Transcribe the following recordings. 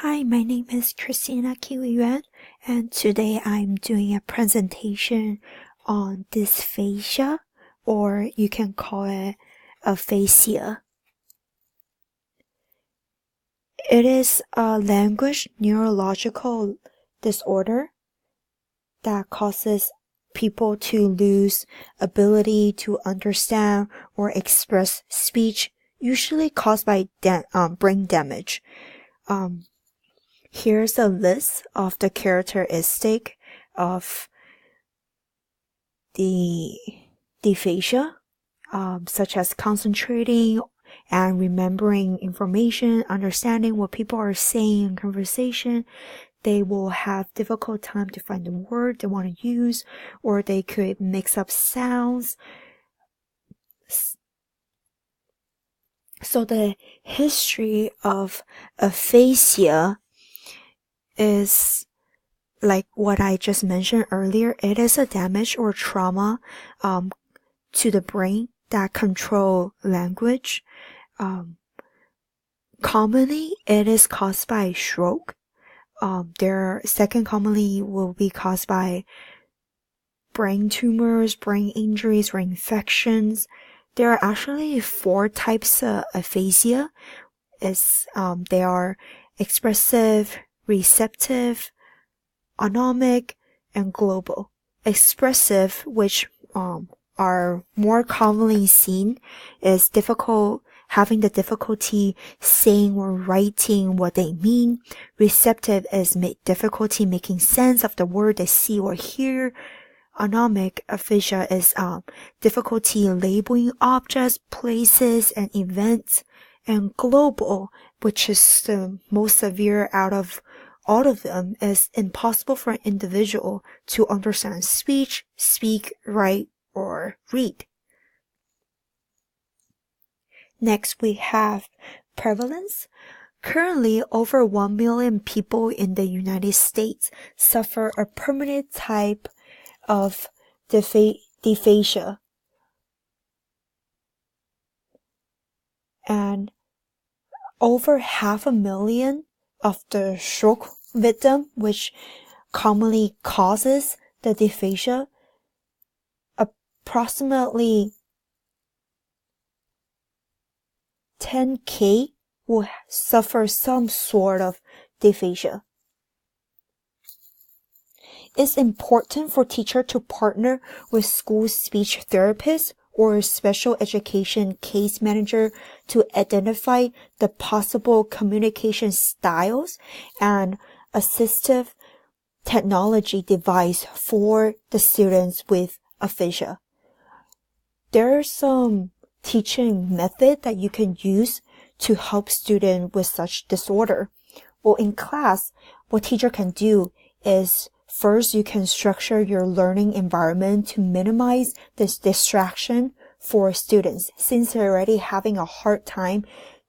Hi, my name is Christina Kiwiyuan, and today I'm doing a presentation on dysphasia, or you can call it aphasia. It is a language neurological disorder that causes people to lose ability to understand or express speech, usually caused by brain damage. Here's a list of the characteristic of the dysphasia, such as concentrating and remembering information, understanding what people are saying in conversation. They will have difficult time to find the word they want to use, or they could mix up sounds. So the history of aphasia is like what I just mentioned earlier. It is a damage or trauma to the brain that control language. Commonly, it is caused by stroke. Second commonly will be caused by brain tumors, brain injuries, or infections. There are actually 4 types of aphasia. They are expressive, receptive, autonomic, and global. Expressive, which are more commonly seen, is having the difficulty saying or writing what they mean. Receptive is difficulty making sense of the word they see or hear. Autonomic aphasia is difficulty labeling objects, places, and events. And global, which is the most severe out of all of them, is impossible for an individual to understand speech, speak, write, or read. Next, we have prevalence. Currently, over 1 million people in the United States suffer a permanent type of dysphasia. And over 500,000 of the stroke victim, which commonly causes the dysphasia, approximately 10,000 will suffer some sort of dysphasia. It's important for teachers to partner with school speech therapists or special education case manager to identify the possible communication styles and assistive technology device for the students with aphasia. There are some teaching methods that you can use to help students with such disorder. Well, in class, what teacher can do is first, you can structure your learning environment to minimize this distraction for students, since they're already having a hard time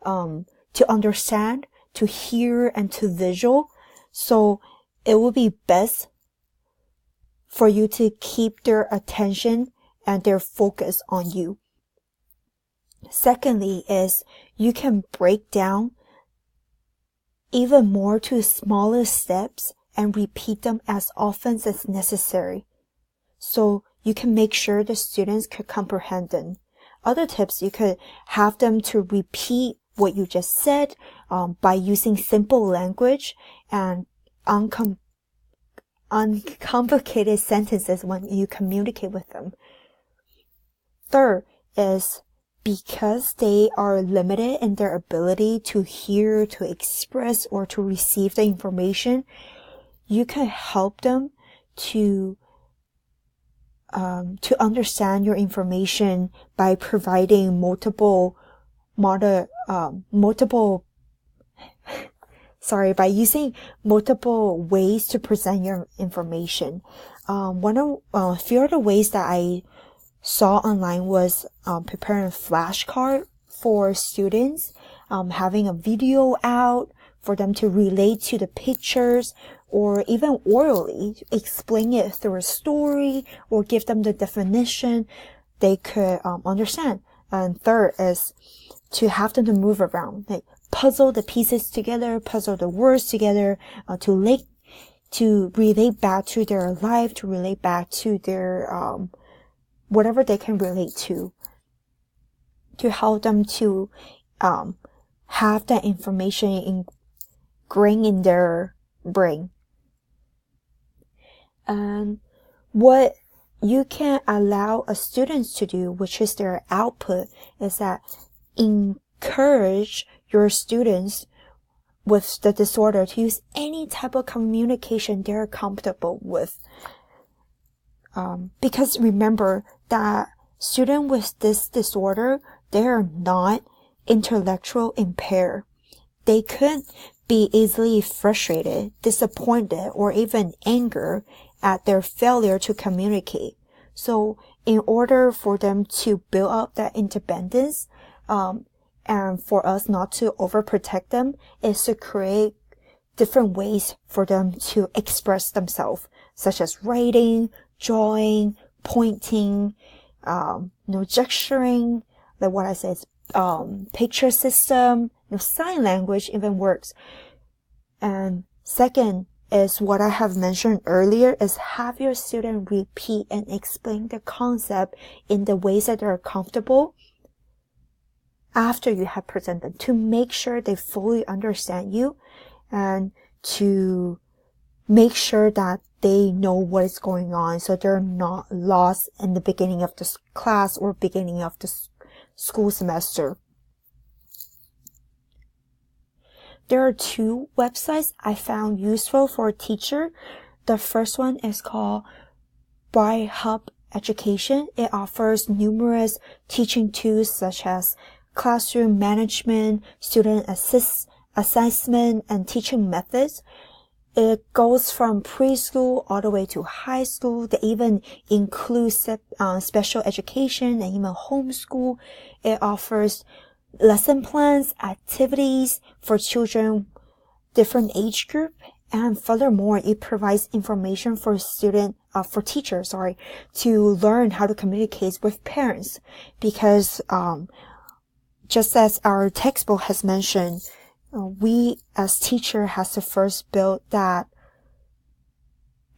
to understand, to hear, and to visual. So it will be best for you to keep their attention and their focus on you. Secondly is you can break down even more to smaller steps and repeat them as often as necessary, so you can make sure the students could comprehend them. Other tips, you could have them to repeat what you just said by using simple language and uncomplicated sentences when you communicate with them. Third is, because they are limited in their ability to hear, to express, or to receive the information, you can help them to understand your information by providing by using multiple ways to present your information. A few of the ways that I saw online was preparing a flashcard for students, having a video out for them to relate to the pictures, or even orally explain it through a story or give them the definition they could understand. And third is to have them to move around, like puzzle the pieces together, puzzle the words together, to relate back to their life, to relate back to their, whatever they can relate to help them to, have that information ingrained in their brain. And what you can allow a student to do, which is their output, is that encourage your students with the disorder to use any type of communication they're comfortable with. Because remember that students with this disorder, they are not intellectual impaired. They could be easily frustrated, disappointed, or even angry at their failure to communicate. So in order for them to build up that independence, and for us not to overprotect them, is to create different ways for them to express themselves, such as writing, drawing, pointing, gesturing, like what I said, picture system, sign language even works. And second is what I have mentioned earlier, is have your student repeat and explain the concept in the ways that they're comfortable after you have presented, to make sure they fully understand you and to make sure that they know what is going on, so they're not lost in the beginning of the class or beginning of the school semester. There are 2 websites I found useful for a teacher. The first one is called Bright Hub Education. It offers numerous teaching tools such as classroom management, student assessment, and teaching methods. It goes from preschool all the way to high school. They even include special education and even homeschool. It offers lesson plans, activities for children, different age group, and furthermore, it provides information for teachers, to learn how to communicate with parents. Because, just as our textbook has mentioned, we as teacher has to first build that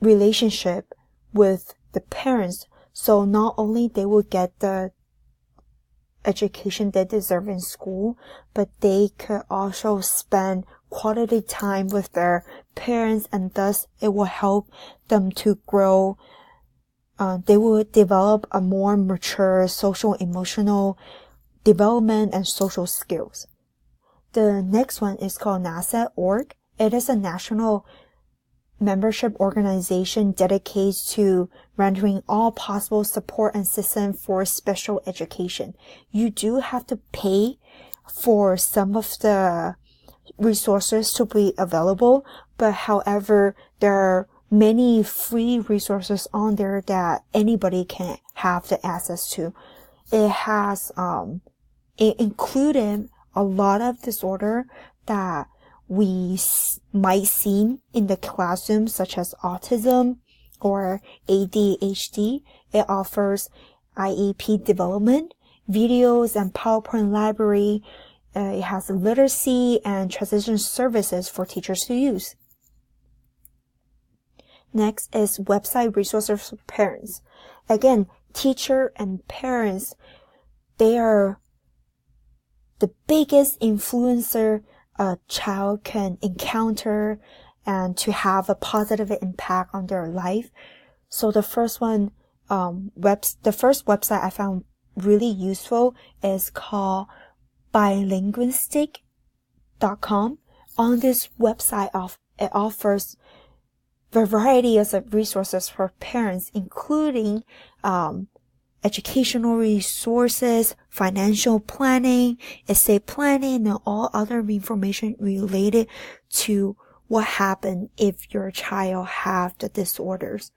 relationship with the parents, so not only they will get the education they deserve in school, but they could also spend quality time with their parents, and thus it will help them to grow. They will develop a more mature social, emotional development and social skills. The next one is called NASA.org. It is a national membership organization dedicated to rendering all possible support and assistance for special education. You do have to pay for some of the resources to be available, but however, there are many free resources on there that anybody can have the access to. It has, it included a lot of disorder that we might see in the classroom, such as autism or ADHD. It offers IEP development, videos and PowerPoint library. It has literacy and transition services for teachers to use. Next is website resources for parents. Again, teacher and parents, they are the biggest influencer a child can encounter and to have a positive impact on their life. So the first one, the first website I found really useful is called bilinguistic.com. On this website, it offers varieties of resources for parents, including educational resources, financial planning, estate planning, and all other information related to what happens if your child have the disorders.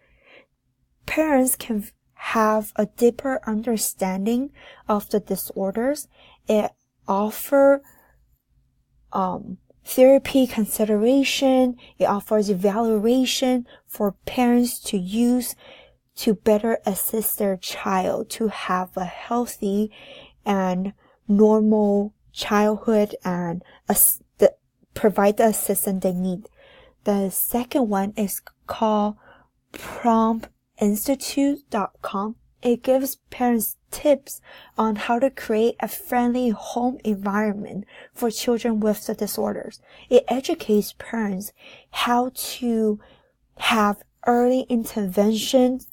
Parents can have a deeper understanding of the disorders. It offers therapy consideration. It offers evaluation for parents to use to better assist their child to have a healthy and normal childhood and provide the assistance they need. The second one is called promptinstitute.com. It gives parents tips on how to create a friendly home environment for children with the disorders. It educates parents how to have early interventions,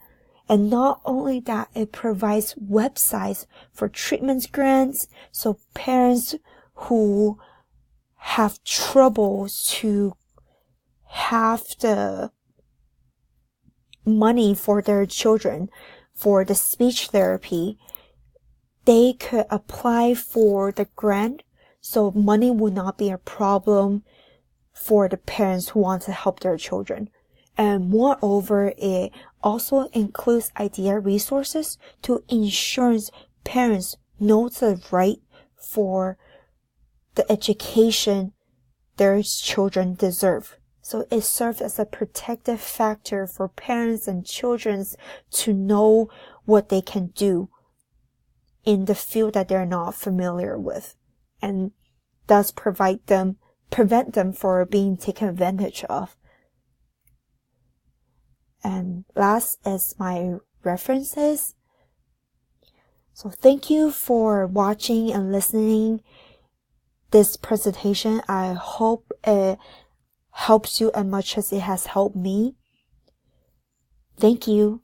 and not only that, it provides websites for treatment grants, so parents who have trouble to have the money for their children for the speech therapy, they could apply for the grant, so money will not be a problem for the parents who want to help their children. And moreover, it also includes idea resources to ensure parents know the right for the education their children deserve. So it serves as a protective factor for parents and children to know what they can do in the field that they're not familiar with, and thus prevent them from being taken advantage of. And last is my references. So thank you for watching and listening this presentation. I hope it helps you as much as it has helped me. Thank you.